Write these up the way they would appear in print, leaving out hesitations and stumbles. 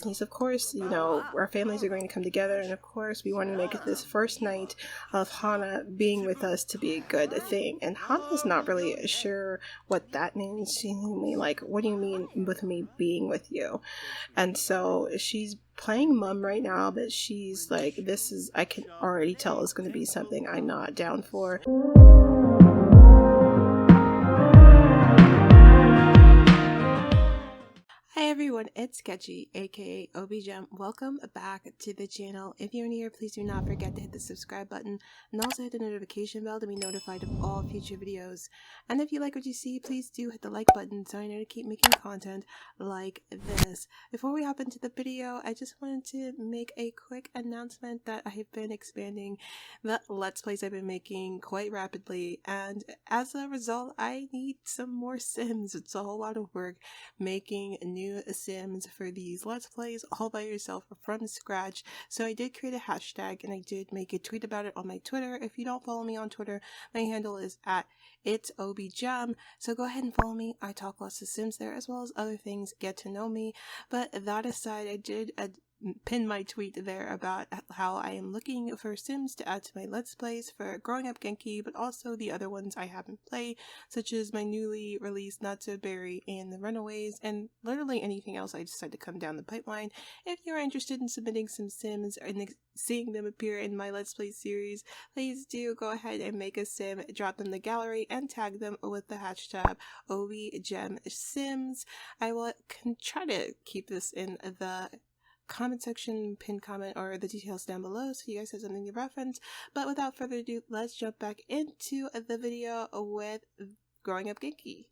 Of course, our families are going to come together, and of course, we want to make this first night of Hana being with us to be a good thing. And Hana's not really sure what that means. She's like, what do you mean with me being with you? And so she's playing mom right now, but she's like, I can already tell is going to be something I'm not down for. Hi everyone, it's Sketchy, aka OBiGem. Welcome back to the channel. If you're new here, please do not forget to hit the subscribe button and also hit the notification bell to be notified of all future videos. And if you like what you see, please do hit the like button so I know to keep making content like this. Before we hop into the video, I just wanted to make a quick announcement that I've been expanding the Let's Plays I've been making quite rapidly, and as a result, I need some more Sims. It's a whole lot of work making new Sims for these Let's Plays all by yourself from scratch. So I did create a hashtag and I did make a tweet about it on my Twitter. If you don't follow me on Twitter, my handle is at Ito-Hitoshi. So go ahead and follow me. I talk lots of Sims there as well as other things. Get to know me. But that aside, I did pin my tweet there about how I am looking for Sims to add to my Let's Plays for Growing Up Genki, but also the other ones I haven't played, such as my newly released Not So Berry and The Runaways, and literally anything else I decide to come down the pipeline. If you're interested in submitting some Sims and seeing them appear in my Let's Play series, please do go ahead and make a Sim, drop them in the gallery, and tag them with the hashtag OBiGemSims. I will try to keep this in the comment section, pinned comment, or the details down below so you guys have something to reference. But without further ado, let's jump back into the video with Growing Up Genki.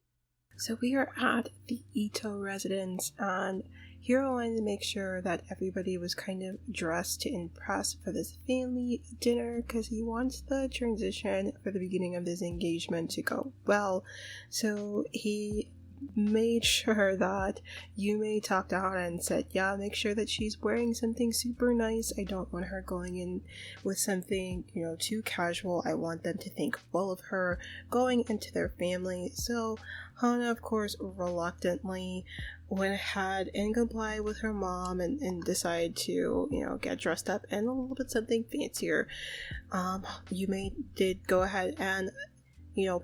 So we are at the Ito residence, and Hiro wanted to make sure that everybody was kind of dressed to impress for this family dinner because he wants the transition for the beginning of this engagement to go well. So he made sure that Yume talked to Hana and said, yeah, make sure that she's wearing something super nice. I don't want her going in with something, too casual. I want them to think well of her going into their family. So Hana, of course, reluctantly went ahead and complied with her mom and decided to, get dressed up in a little bit something fancier. Yume did go ahead and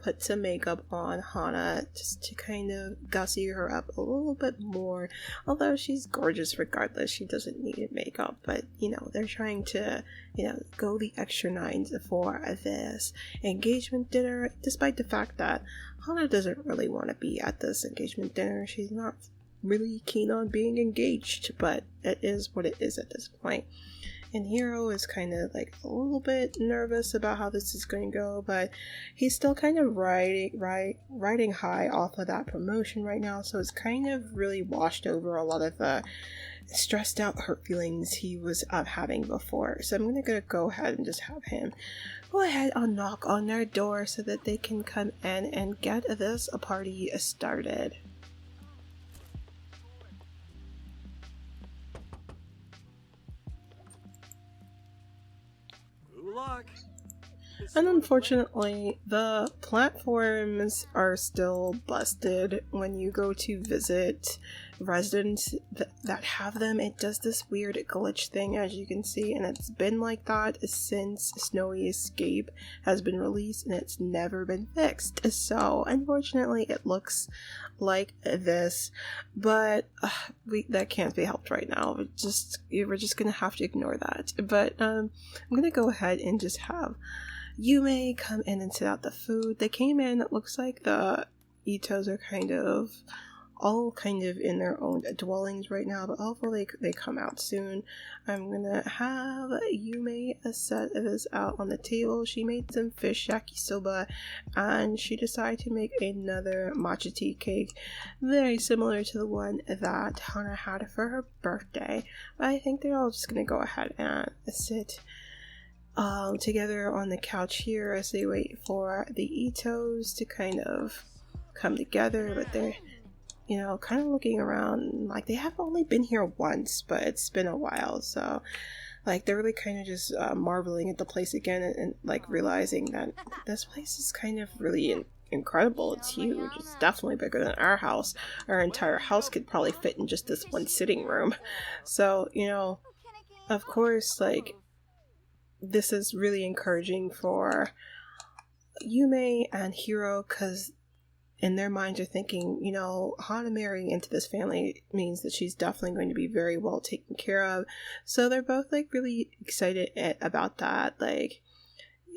put some makeup on Hana just to kind of gussy her up a little bit more. Although she's gorgeous regardless, she doesn't need makeup. But, they're trying to, go the extra nines for this engagement dinner, despite the fact that Hana doesn't really want to be at this engagement dinner. She's not really keen on being engaged, but it is what it is at this point. And Hiro is kind of like a little bit nervous about how this is going to go, but he's still kind of riding high off of that promotion right now, so it's kind of really washed over a lot of the stressed out hurt feelings he was having before. So I'm gonna go ahead and just have him go ahead and knock on their door so that they can come in and get this party started. And unfortunately, the platforms are still busted when you go to visit residents that have them. It does this weird glitch thing, as you can see, and it's been like that since Snowy Escape has been released, and it's never been fixed. So unfortunately, it looks like this, but that can't be helped right now. We're just gonna have to ignore that. But I'm gonna go ahead and just have Yume come in and sit out the food. They came in, it looks like the Itos are all kind of in their own dwellings right now, but hopefully they come out soon. I'm gonna have Yume set this out on the table. She made some fish yakisoba, and she decided to make another matcha tea cake, very similar to the one that Hana had for her birthday. But I think they're all just gonna go ahead and sit together on the couch here as they wait for the Itos to kind of come together, but they're kind of looking around like they have only been here once, but it's been a while, so like they're really kind of just marveling at the place again and like realizing that this place is kind of really incredible. It's huge. It's definitely bigger than our house. Our entire house could probably fit in just this one sitting room. So, you know, of course, like, this is really encouraging for Yume and Hiro, because in their minds are thinking, you know, Hana marrying into this family means that she's definitely going to be very well taken care of. So they're both like really excited about that. Like,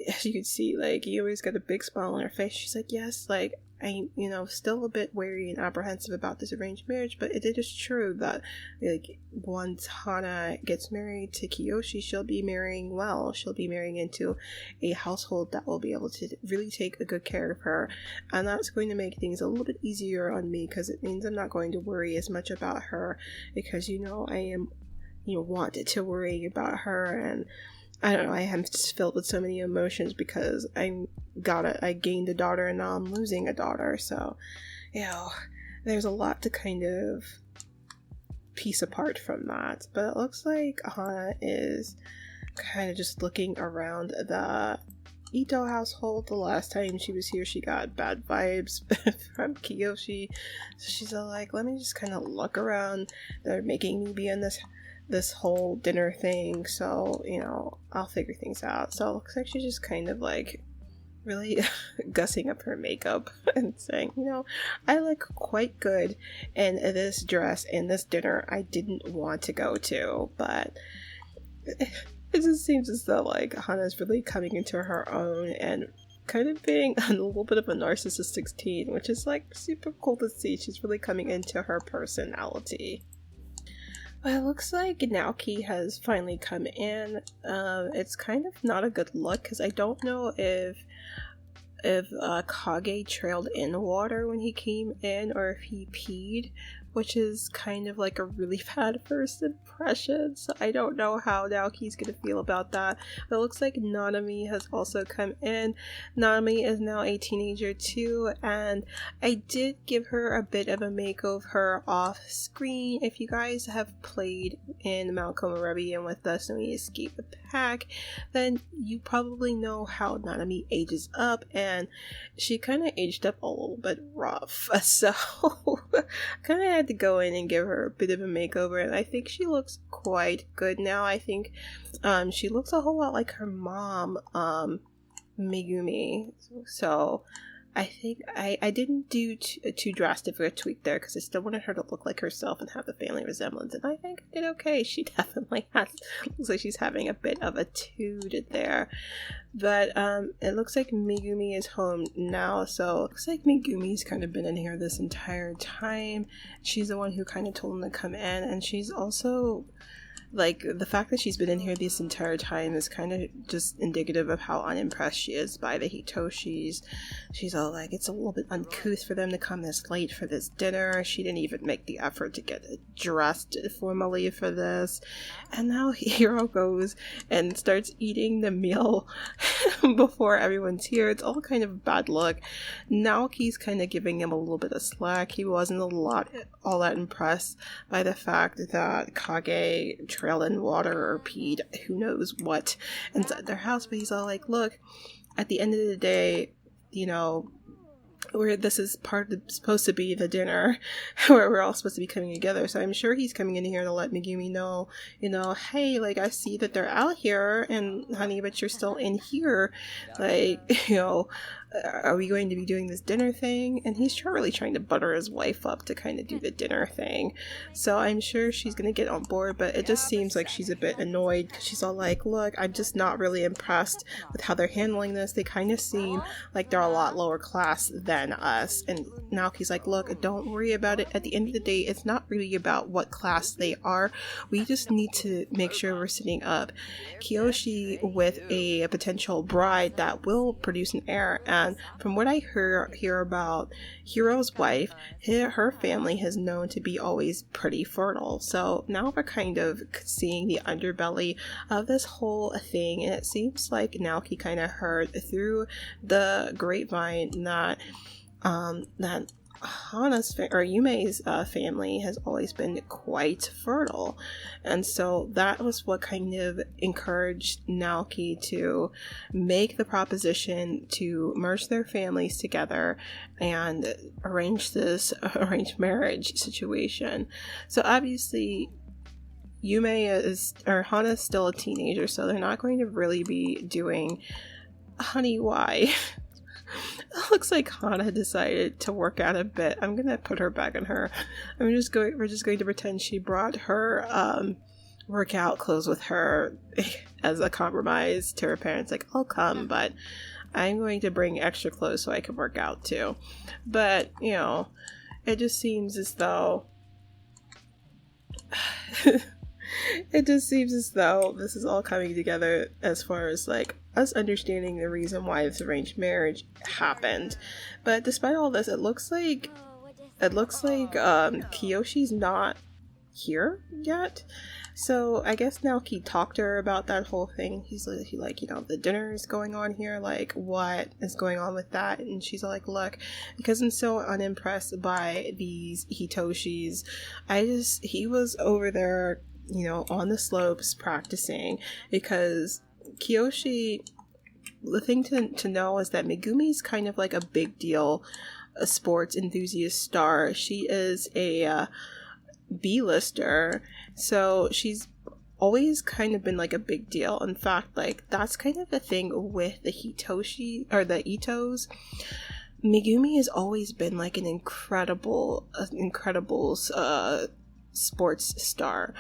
as you can see, like, Yume's got a big smile on her face. She's like, yes, like, I'm, you know, still a bit wary and apprehensive about this arranged marriage, but it is true that, like, once Hana gets married to Kiyoshi, she'll be marrying well. She'll be marrying into a household that will be able to really take a good care of her, and that's going to make things a little bit easier on me, because it means I'm not going to worry as much about her, because, you know, I am, you know, wanted to worry about her, and I don't know, I am just filled with so many emotions because I gained a daughter and now I'm losing a daughter. So, you know, there's a lot to kind of piece apart from that. But it looks like Hana is kind of just looking around the Ito household. The last time she was here, she got bad vibes from Kiyoshi. So she's all like, let me just kind of look around. They're making me be in this whole dinner thing, so, you know, I'll figure things out. So it looks like she's just kind of like really gussing up her makeup and saying, you know, I look quite good in this dress and this dinner I didn't want to go to, but it just seems as though like Hana's really coming into her own and kind of being a little bit of a narcissistic teen, which is like super cool to see. She's really coming into her personality. Well, it looks like Naoki has finally come in. It's kind of not a good look, because I don't know if Kage trailed in water when he came in, or if he peed, which is kind of like a really bad first impression. So I don't know how Naoki's gonna feel about that. But it looks like Nanami has also come in. Nanami is now a teenager too, and I did give her a bit of a makeover off screen. If you guys have played in Mount Komorebi with us and we escape the pack, then you probably know how Nanami ages up, and she kind of aged up a little bit rough. So kind of had to go in and give her a bit of a makeover, and I think she looks quite good now. I think she looks a whole lot like her mom, Megumi. So I think I didn't do too drastic of a tweak there, because I still wanted her to look like herself and have the family resemblance, and I think I did okay. She definitely looks like she's having a bit of a tood there. But it looks like Megumi is home now, so it looks like Megumi's kind of been in here this entire time. She's the one who kind of told him to come in, and she's also, like, the fact that she's been in here this entire time is kind of just indicative of how unimpressed she is by the Hitoshis. She's all like, it's a little bit uncouth for them to come this late for this dinner. She didn't even make the effort to get dressed formally for this. And now Hiro goes and starts eating the meal before everyone's here. It's all kind of a bad look. Naoki's kind of giving him a little bit of slack. He wasn't all that impressed by the fact that Kage trailed in water or peed, who knows what, inside their house. But he's all like, look, at the end of the day, you know, where this is supposed to be the dinner where we're all supposed to be coming together. So I'm sure he's coming in here to let Megumi know, you know, hey, like, I see that they're out here, and honey, but you're still in here. Like, you know, are we going to be doing this dinner thing? And he's really trying to butter his wife up to kind of do the dinner thing. So I'm sure she's going to get on board, but it just seems like she's a bit annoyed, because she's all like, look, I'm just not really impressed with how they're handling this. They kind of seem like they're a lot lower class than us. And Naoki's like, look, don't worry about it. At the end of the day, it's not really about what class they are. We just need to make sure we're setting up Kiyoshi with a potential bride that will produce an heir. And from what I hear about Hiro's wife, her family has known to be always pretty fertile. So now we're kind of seeing the underbelly of this whole thing, and it seems like Naoki kind of heard through the grapevine that Yume's family has always been quite fertile, and so that was what kind of encouraged Naoki to make the proposition to merge their families together and arrange this arranged marriage situation. So obviously Hana is still a teenager, so they're not going to really be doing honey why. It looks like Hana decided to work out a bit. I'm gonna put her back in her. We're just going to pretend she brought her workout clothes with her as a compromise to her parents. Like, I'll come, but I'm going to bring extra clothes so I can work out too. But you know, it just seems as though this is all coming together as far as like us understanding the reason why this arranged marriage happened. But despite all this, it looks like Kiyoshi's not here yet. So I guess Naoki talked to her about that whole thing. He's like, you know, the dinner is going on here, like what is going on with that? And she's like, look, because I'm so unimpressed by these Hitoshis, he was over there, you know, on the slopes practicing, because Kiyoshi, the thing to know is that Megumi's kind of like a big deal, a sports enthusiast star. She is a B-lister, so she's always kind of been like a big deal. In fact, like that's kind of the thing with the Hitoshi or the Itos. Megumi has always been like an incredible sports star,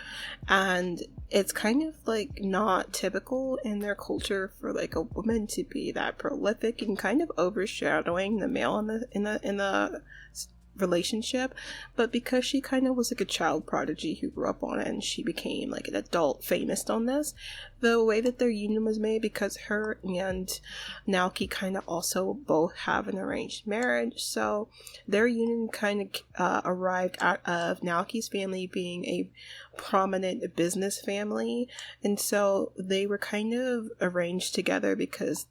and it's kind of like not typical in their culture for like a woman to be that prolific and kind of overshadowing the male in the relationship. But because she kind of was like a child prodigy who grew up on it and she became like an adult famous on this, the way that their union was made, because her and Naoki kind of also both have an arranged marriage, so their union kind of arrived out of Naoki's family being a prominent business family, and so they were kind of arranged together because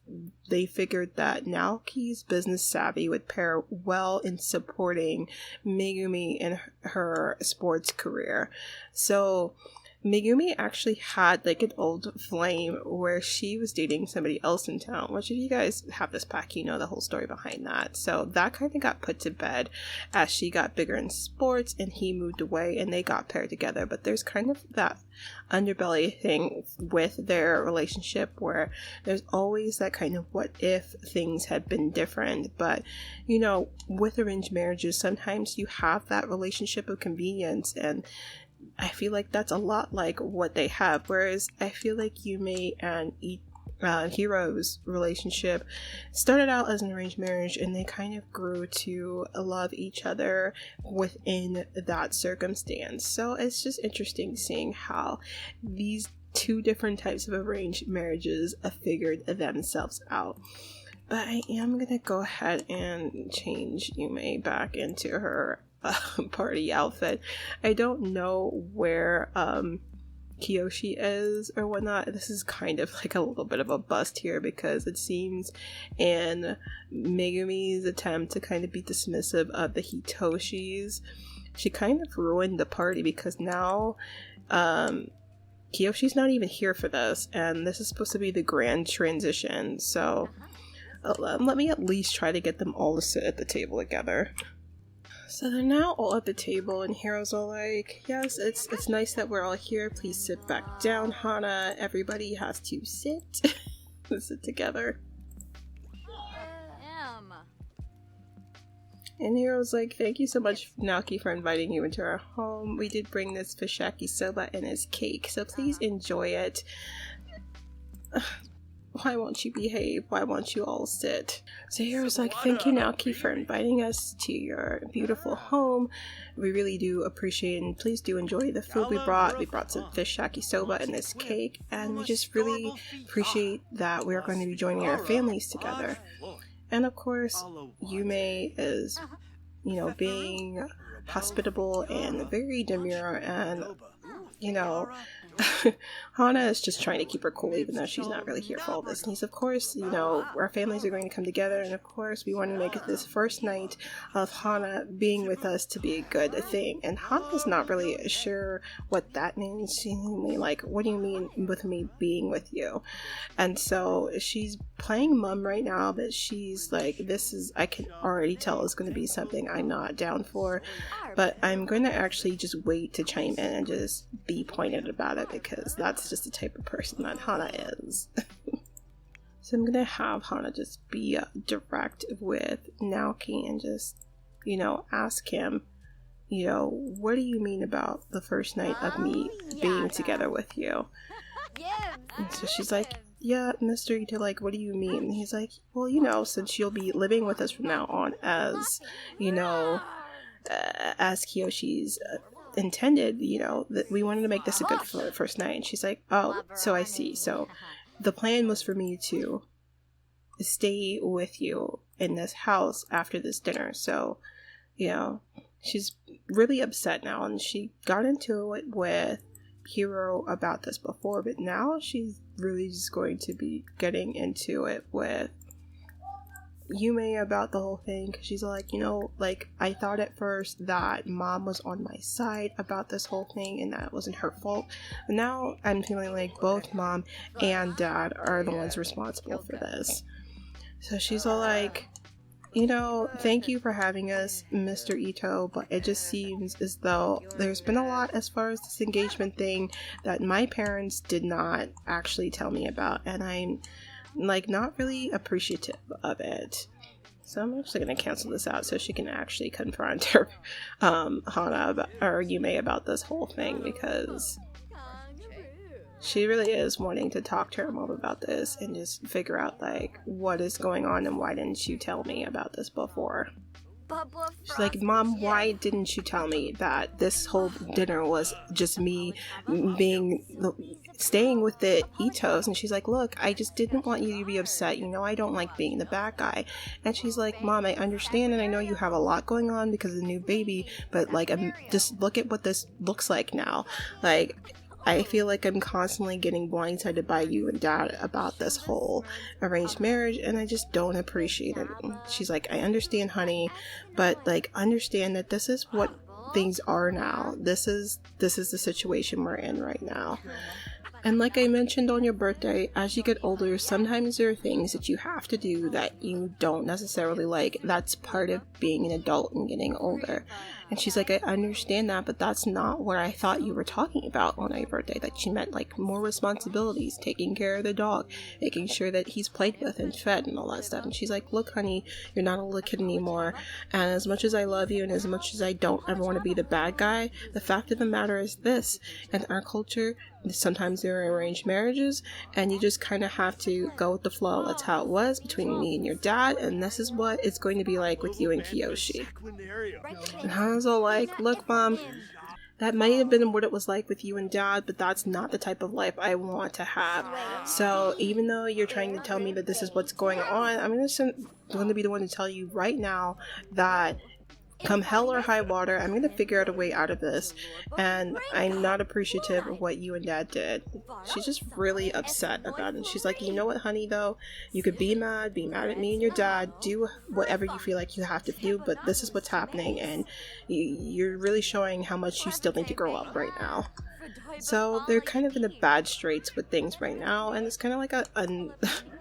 they figured that Naoki's business savvy would pair well in supporting Megumi in her sports career. So Megumi actually had like an old flame where she was dating somebody else in town, which if you guys have this pack, you know the whole story behind that. So that kind of got put to bed as she got bigger in sports and he moved away and they got paired together. But there's kind of that underbelly thing with their relationship where there's always that kind of what if things had been different. But you know, with arranged marriages, sometimes you have that relationship of convenience, and I feel like that's a lot like what they have. Whereas I feel like Yume and Hiro's relationship started out as an arranged marriage and they kind of grew to love each other within that circumstance. So it's just interesting seeing how these two different types of arranged marriages figured themselves out. But I am gonna go ahead and change Yume back into her party outfit. I don't know where Kiyoshi is or whatnot. This is kind of like a little bit of a bust here, because it seems in Megumi's attempt to kind of be dismissive of the Hitoshis, she kind of ruined the party, because now Kiyoshi's not even here for this, and this is supposed to be the grand transition. So let me at least try to get them all to sit at the table together. So they're now all at the table, and Hiro's all like, yes, it's nice that we're all here. Please sit back down, Hana. Everybody has to sit. Sit together. And Hiro's like, thank you so much, Naoki, for inviting you into our home. We did bring this fish yakisoba and his cake, so please enjoy it. Why won't you behave? Why won't you all sit? So Hiro's like, thank you, Naoki, for inviting us to your beautiful home. We really do appreciate it, and please do enjoy the food we brought. We brought some fish yakisoba and this cake, and we just really appreciate that we are going to be joining our families together. And of course, Yume is, you know, being hospitable and very demure and you know, Hana is just trying to keep her cool even though she's not really here for all this. And he's, of course, you know, our families are going to come together, and of course we want to make this first night of Hana being with us to be a good thing. And Hana's not really sure what that means. She's like, what do you mean with me being with you? And so she's playing mum right now, but she's like, this is, I can already tell is going to be something I'm not down for, but I'm going to actually just wait to chime in and just be pointed about it, because that's just the type of person that Hana is. So I'm going to have Hana just be direct with Naoki and just, you know, ask him, you know, what do you mean about the first night of me being together with you? And so she's like, yeah, Mr. Ito, like, what do you mean? And he's like, well, you know, since you'll be living with us from now on as, you know, as Kiyoshi's intended, you know, that we wanted to make this a good first night. And she's like, oh, so I see. So the plan was for me to stay with you in this house after this dinner. So, you know, she's really upset now, and she got into it with Hiro about this before, but now she's really just going to be getting into it with Yume about the whole thing, because she's like, you know, like, I thought at first that mom was on my side about this whole thing and that it wasn't her fault, but now I'm feeling like both mom and dad are the ones responsible for this. So she's all like, you know, thank you for having us, Mr. Ito, but it just seems as though there's been a lot as far as this engagement thing that my parents did not actually tell me about, and I'm like not really appreciative of it. So I'm actually going to cancel this out so she can actually confront her Hana about, or Yume about this whole thing, because she really is wanting to talk to her mom about this and just figure out like what is going on and why didn't you tell me about this before. She's like, Mom, why didn't you tell me that this whole dinner was just me staying with the Itos? And she's like, look, I just didn't want you to be upset. You know, I don't like being the bad guy. And she's like, Mom, I understand, and I know you have a lot going on because of the new baby, but like, just look at what this looks like now. Like, I feel like I'm constantly getting blindsided by you and dad about this whole arranged marriage, and I just don't appreciate it. She's like, I understand, honey, but like, understand that this is what things are now. This is the situation we're in right now. And like I mentioned on your birthday, as you get older, sometimes there are things that you have to do that you don't necessarily like. That's part of being an adult and getting older. And she's like, I understand that, but that's not what I thought you were talking about on my birthday. That she meant like more responsibilities, taking care of the dog, making sure that he's played with and fed and all that stuff. And she's like, look, honey, you're not a little kid anymore. And as much as I love you and as much as I don't ever want to be the bad guy, the fact of the matter is this. In our culture, sometimes there are arranged marriages, and you just kind of have to go with the flow. That's how it was between me and your dad, and this is what it's going to be like with you and Kiyoshi. And Hana's all like, look, Mom, that might have been what it was like with you and dad, but that's not the type of life I want to have. So even though you're trying to tell me that this is what's going on, I'm going to be the one to tell you right now that come hell or high water, I'm going to figure out a way out of this, and I'm not appreciative of what you and dad did. She's just really upset about it. She's like, you know what, honey, though? You could be mad at me and your dad, do whatever you feel like you have to do, but this is what's happening, and you're really showing how much you still need to grow up right now. So they're kind of in a bad straits with things right now, and it's kind of like a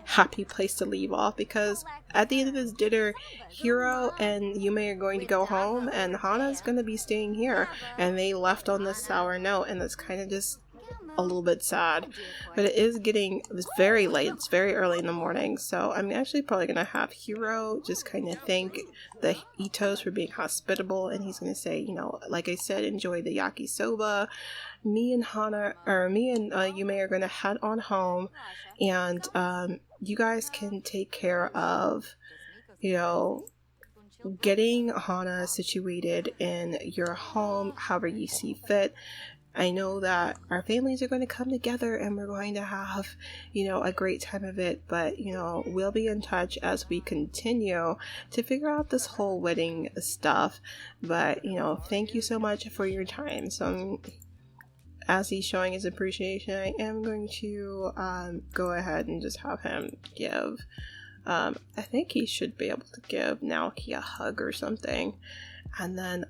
happy place to leave off, because at the end of this dinner, Hiro and Yume are going to go home and Hana's going to be staying here, and they left on this sour note, and it's kind of just a little bit sad. But it's very late, it's very early in the morning, so I'm actually probably going to have Hiro just kind of thank the Itos for being hospitable, and he's going to say, you know, like I said, enjoy the yakisoba. Me and Yume are going to head on home, and you guys can take care of, you know, getting Hana situated in your home however you see fit. I know that our families are going to come together and we're going to have, you know, a great time of it, but, you know, we'll be in touch as we continue to figure out this whole wedding stuff. But, you know, thank you so much for your time. So as he's showing his appreciation, I am going to go ahead and just have him give, I think he should be able to give Naoki a hug or something, and then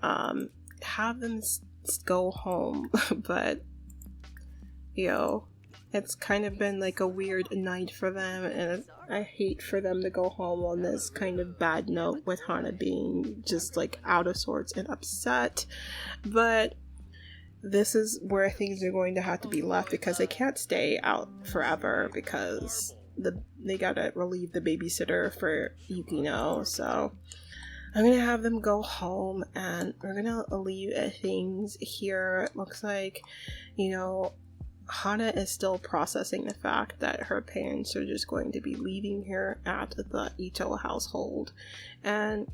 have them go home. But, you know, it's kind of been like a weird night for them, and I hate for them to go home on this kind of bad note with Hana being just like out of sorts and upset. But this is where things are going to have to be left, because they can't stay out forever, because they gotta relieve the babysitter for Yukino. So I'm gonna have them go home, and we're gonna leave things here. It looks like, you know, Hana is still processing the fact that her parents are just going to be leaving her at the Ito household, and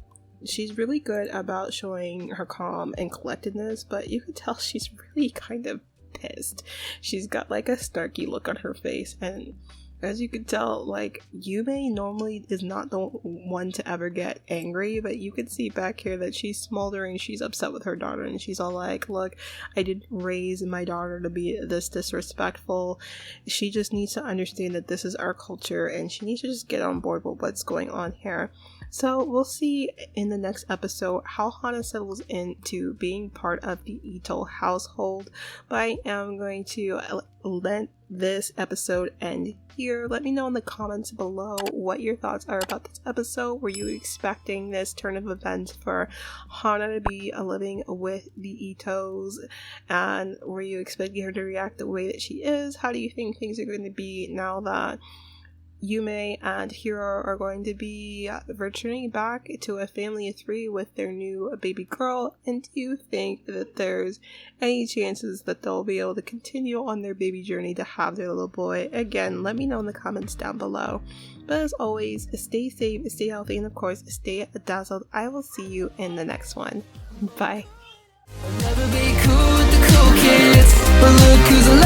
she's really good about showing her calm and collectedness, but you could tell she's really kind of pissed. She's got like a snarky look on her face, and as you can tell, like, Yume normally is not the one to ever get angry, but you can see back here that she's smoldering, she's upset with her daughter, and she's all like, look, I didn't raise my daughter to be this disrespectful. She just needs to understand that this is our culture, and she needs to just get on board with what's going on here. So we'll see in the next episode how Hana settles into being part of the Ito household. But I am going to let this episode end here. Let me know in the comments below what your thoughts are about this episode. Were you expecting this turn of events for Hana to be living with the Itos? And were you expecting her to react the way that she is? How do you think things are going to be now that Yume and Hiro are going to be returning back to a family of 3 with their new baby girl? And do you think that there's any chances that they'll be able to continue on their baby journey to have their little boy? Again, let me know in the comments down below. But as always, stay safe, stay healthy, and of course, stay dazzled. I will see you in the next one. Bye. I'll never be cool with the cool kids, but look who's